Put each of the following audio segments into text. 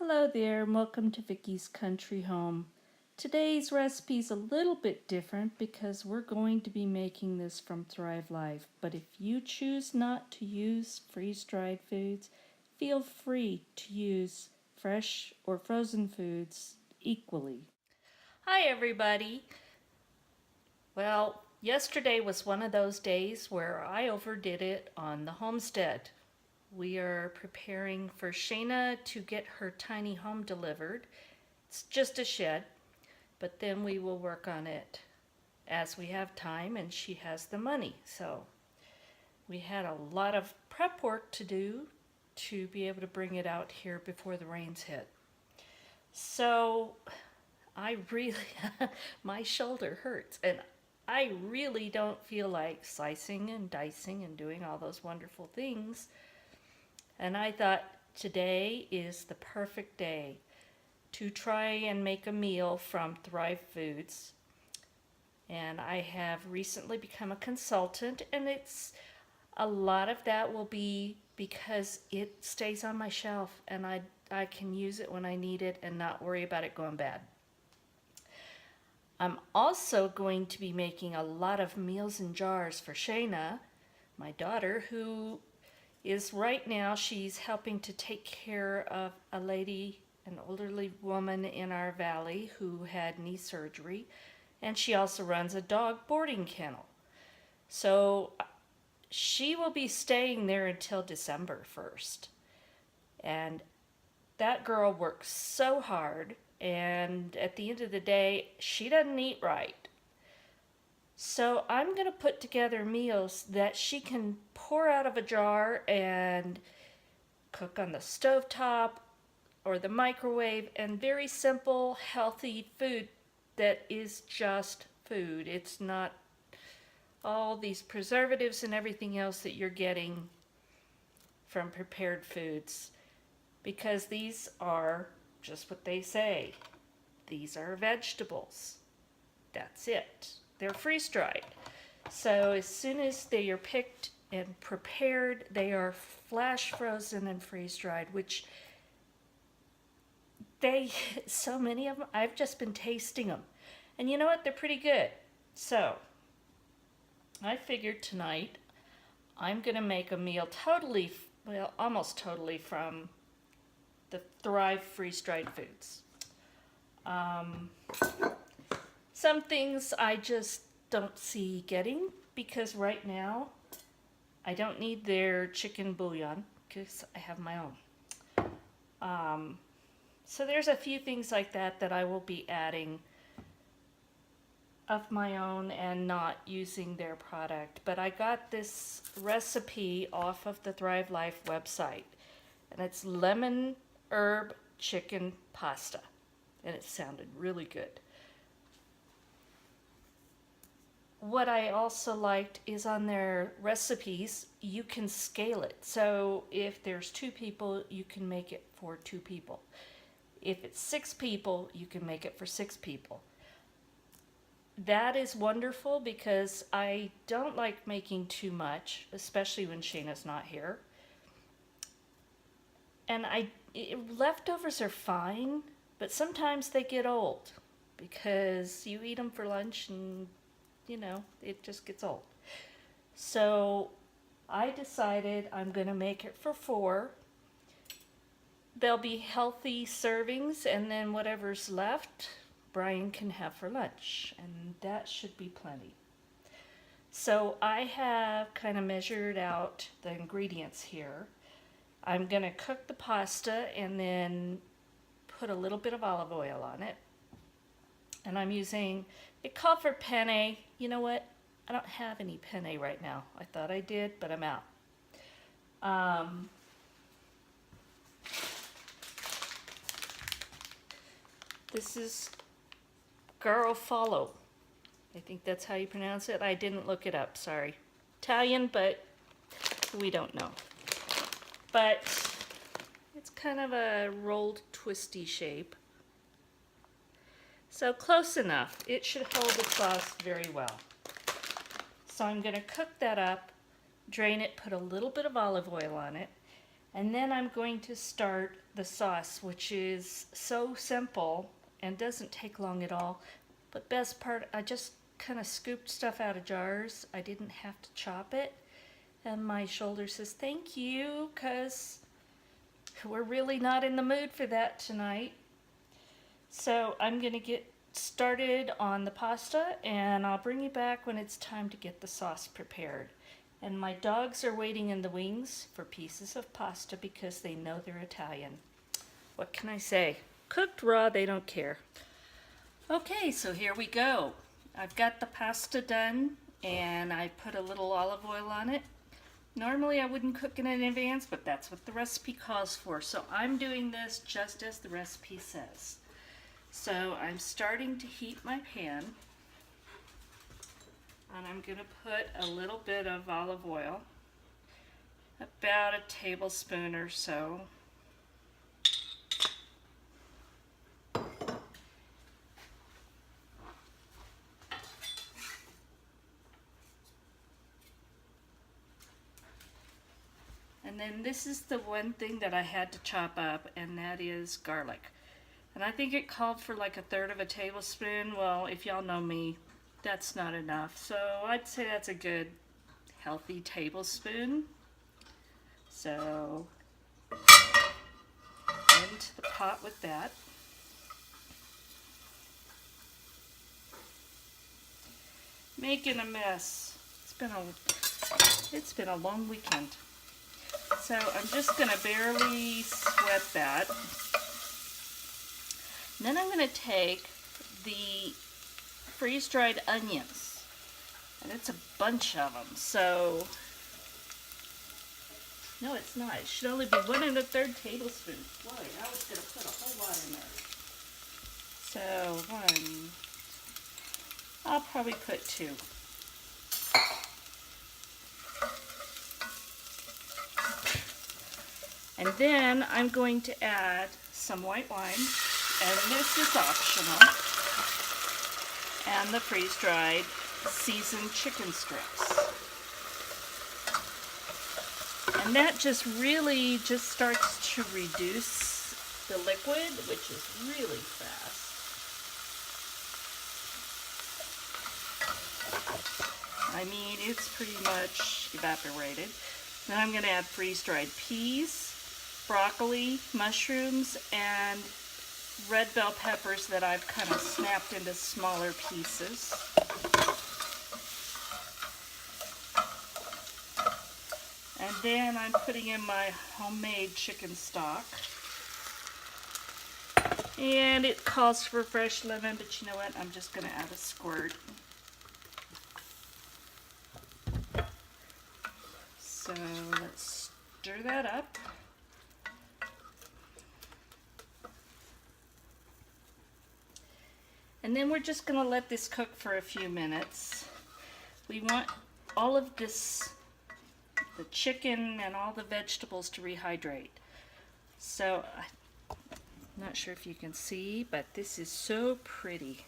Hello there, and welcome to Vickie's Country Home. Today's recipe is a little bit different because we're going to be making this from Thrive Life, but if you choose not to use freeze-dried foods, feel free to use fresh or frozen foods equally. Hi everybody! Well, yesterday was one of those days where I overdid it on the homestead. We are preparing for Shayna to get her tiny home delivered. It's just a shed, but then we will work on it as we have time and she has the money. So we had a lot of prep work to do to be able to bring it out here before the rains hit. So I really, my shoulder hurts and I really don't feel like slicing and dicing and doing all those wonderful things. And I thought today is the perfect day to try and make a meal from Thrive Foods. And I have recently become a consultant, and a lot of that will be because it stays on my shelf and I can use it when I need it and not worry about it going bad. I'm also going to be making a lot of meals in jars for Shayna, my daughter, who is right now she's helping to take care of a lady, an elderly woman in our valley who had knee surgery, and she also runs a dog boarding kennel. So she will be staying there until December 1st. And that girl works so hard, and at the end of the day, she doesn't eat right. So I'm going to put together meals that she can pour out of a jar and cook on the stovetop or the microwave, and very simple, healthy food that is just food. It's not all these preservatives and everything else that you're getting from prepared foods, because these are just what they say. These are vegetables. That's it. They're freeze-dried. So as soon as they are picked and prepared, they are flash frozen and freeze-dried, which so many of them, I've just been tasting them. And you know what? They're pretty good. So I figured tonight I'm going to make a meal totally, well, almost totally from the Thrive freeze-dried foods. Some things I just don't see getting because right now I don't need their chicken bouillon because I have my own. So there's a few things like that I will be adding of my own and not using their product. But I got this recipe off of the Thrive Life website, and it's lemon herb chicken pasta, and it sounded really good. What I also liked is on their recipes, you can scale it. So if there's 2 people, you can make it for 2 people. If it's 6 people, you can make it for 6 people. That is wonderful because I don't like making too much, especially when Shayna's not here. And leftovers are fine, but sometimes they get old because you eat them for lunch and you know, it just gets old. So I decided I'm going to make it for 4. There'll be healthy servings, and then whatever's left, Brian can have for lunch, and that should be plenty. So I have kind of measured out the ingredients here. I'm going to cook the pasta and then put a little bit of olive oil on it. And I'm using, it called for penne. You know what? I don't have any penne right now. I thought I did, but I'm out. This is Garofalo. I think that's how you pronounce it. I didn't look it up, sorry. Italian, but we don't know. But it's kind of a rolled, twisty shape. So close enough. It should hold the sauce very well. So I'm going to cook that up, drain it, put a little bit of olive oil on it, And then I'm going to start the sauce, which is so simple and doesn't take long at all. But best part, I just kind of scooped stuff out of jars. I didn't have to chop it. And my shoulder says, thank you, because we're really not in the mood for that tonight. So I'm going to get started on the pasta, and I'll bring you back when it's time to get the sauce prepared. And my dogs are waiting in the wings for pieces of pasta because they know they're Italian. What can I say? Cooked raw, they don't care. Okay, so here we go. I've got the pasta done, and I put a little olive oil on it. Normally I wouldn't cook it in advance, but that's what the recipe calls for. So I'm doing this just as the recipe says. So I'm starting to heat my pan, and I'm going to put a little bit of olive oil, about a tablespoon or so. And then this is the one thing that I had to chop up, and that is garlic. And I think it called for like 1/3 of a tablespoon. Well, if y'all know me, that's not enough. So I'd say that's a good, healthy tablespoon. So into the pot with that. Making a mess. It's been a long weekend. So I'm just going to barely sweat that. And then I'm going to take the freeze-dried onions, and it's a bunch of them. So, no, it's not. It should only be 1 1/3 tablespoons. Boy, I was going to put a whole lot in there. So, I'll probably put 2. And then I'm going to add some white wine, and this is optional, and the freeze-dried seasoned chicken strips. And that just really starts to reduce the liquid, which is really fast. I mean, it's pretty much evaporated. Then I'm going to add freeze-dried peas, broccoli, mushrooms, and red bell peppers that I've kind of snapped into smaller pieces. And then I'm putting in my homemade chicken stock. And it calls for fresh lemon, but you know what? I'm just going to add a squirt. So let's stir that up. And then we're just going to let this cook for a few minutes. We want all of this, the chicken and all the vegetables, to rehydrate. So I'm not sure if you can see, but this is so pretty.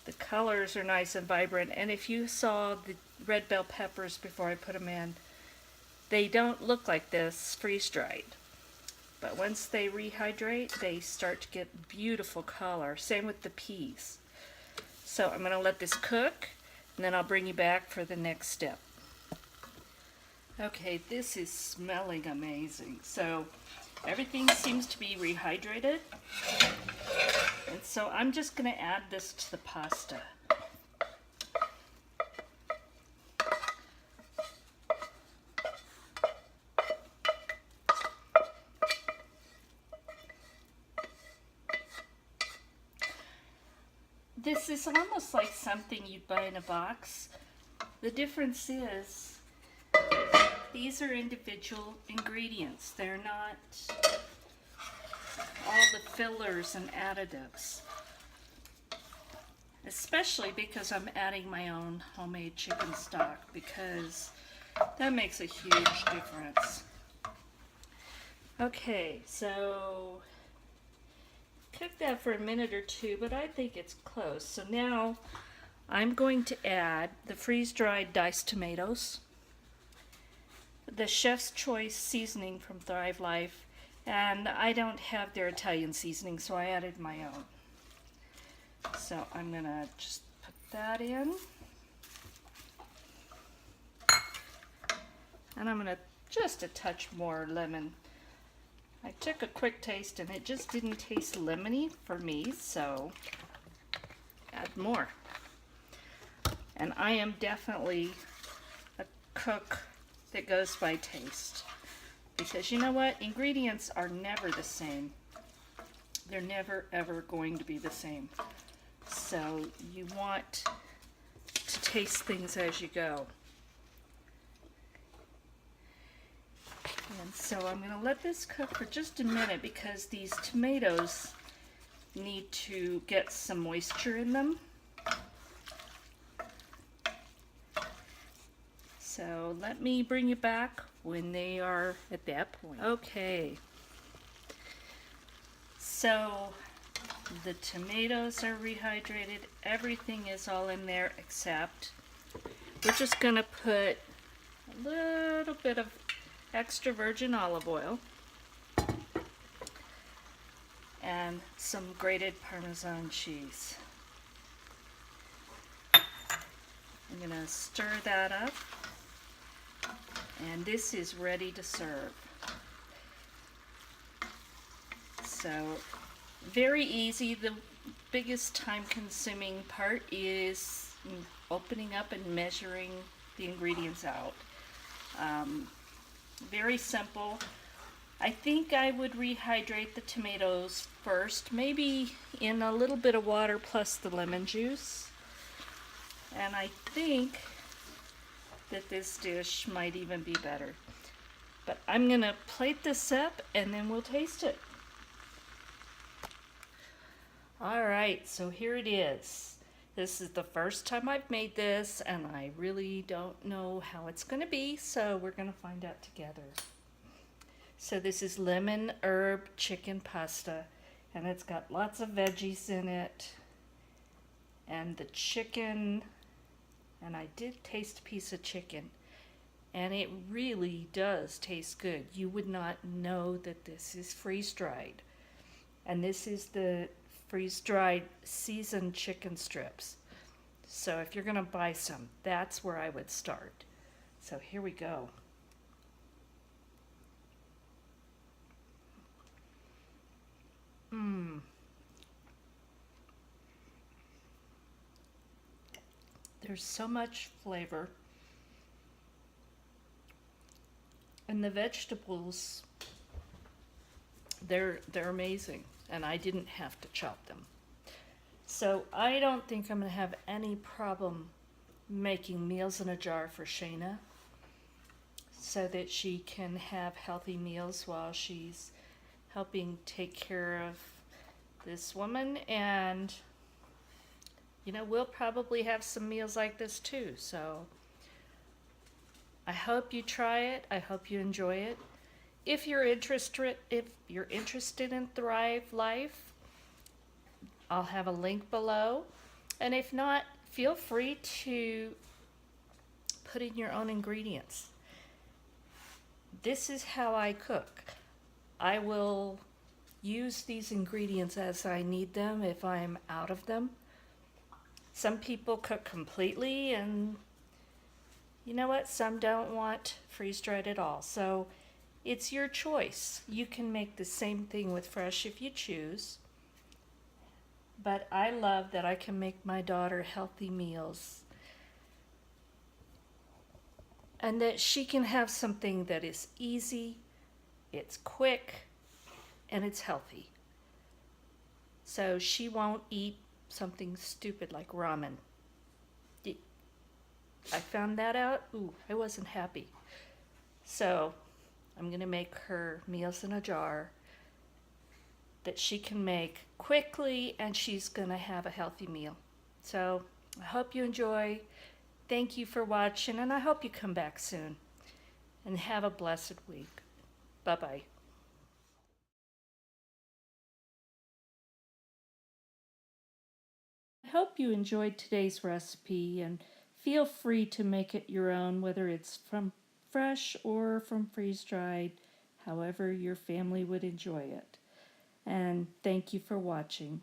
The colors are nice and vibrant, and if you saw the red bell peppers before I put them in, they don't look like this freeze-dried. But once they rehydrate, they start to get beautiful color. Same with the peas. So I'm going to let this cook, and then I'll bring you back for the next step. Okay, this is smelling amazing. So everything seems to be rehydrated. And so I'm just going to add this to the pasta. This is almost like something you'd buy in a box. The difference is these are individual ingredients. They're not all the fillers and additives. Especially because I'm adding my own homemade chicken stock, because that makes a huge difference. Okay, so cook that for a minute or two, but I think it's close. So now I'm going to add the freeze-dried diced tomatoes. the Chef's Choice seasoning from Thrive Life, and I don't have their Italian seasoning, so I added my own. So I'm gonna just put that in. And I'm gonna just a touch more lemon. I took a quick taste and it just didn't taste lemony for me, so add more. And I am definitely a cook that goes by taste. Because you know what? Ingredients are never the same. They're never ever going to be the same. So you want to taste things as you go. And so I'm going to let this cook for just a minute because these tomatoes need to get some moisture in them. So let me bring you back when they are at that point. Okay. So the tomatoes are rehydrated. Everything is all in there except we're just going to put a little bit of extra virgin olive oil and some grated Parmesan cheese. I'm going to stir that up, and this is ready to serve. So very easy. The biggest time consuming part is opening up and measuring the ingredients out. Very simple. I think I would rehydrate the tomatoes first, maybe in a little bit of water plus the lemon juice. And I think that this dish might even be better. But I'm gonna plate this up and then we'll taste it. Alright, so here it is. This is the first time I've made this, and I really don't know how it's going to be, so we're going to find out together. So this is lemon herb chicken pasta, and it's got lots of veggies in it, and the chicken, and I did taste a piece of chicken, and it really does taste good. You would not know that this is freeze-dried, and this is the freeze-dried seasoned chicken strips. So if you're going to buy some, that's where I would start. So here we go. There's so much flavor. And the vegetables, they're amazing. And I didn't have to chop them. So I don't think I'm going to have any problem making meals in a jar for Shayna so that she can have healthy meals while she's helping take care of this woman. And you know, we'll probably have some meals like this too. So I hope you try it. I hope you enjoy it. If you're interested in Thrive Life, I'll have a link below. And if not, feel free to put in your own ingredients. This is how I cook. I will use these ingredients as I need them if I'm out of them. Some people cook completely, and you know what? Some don't want freeze-dried at all. So it's your choice. You can make the same thing with fresh if you choose. But I love that I can make my daughter healthy meals. And that she can have something that is easy, it's quick, and it's healthy. So she won't eat something stupid like ramen. I found that out. Ooh, I wasn't happy. So I'm going to make her meals in a jar that she can make quickly, and she's going to have a healthy meal. So I hope you enjoy. Thank you for watching, and I hope you come back soon. And have a blessed week. Bye-bye. I hope you enjoyed today's recipe, and feel free to make it your own, whether it's from fresh or from freeze-dried, however your family would enjoy it. And thank you for watching.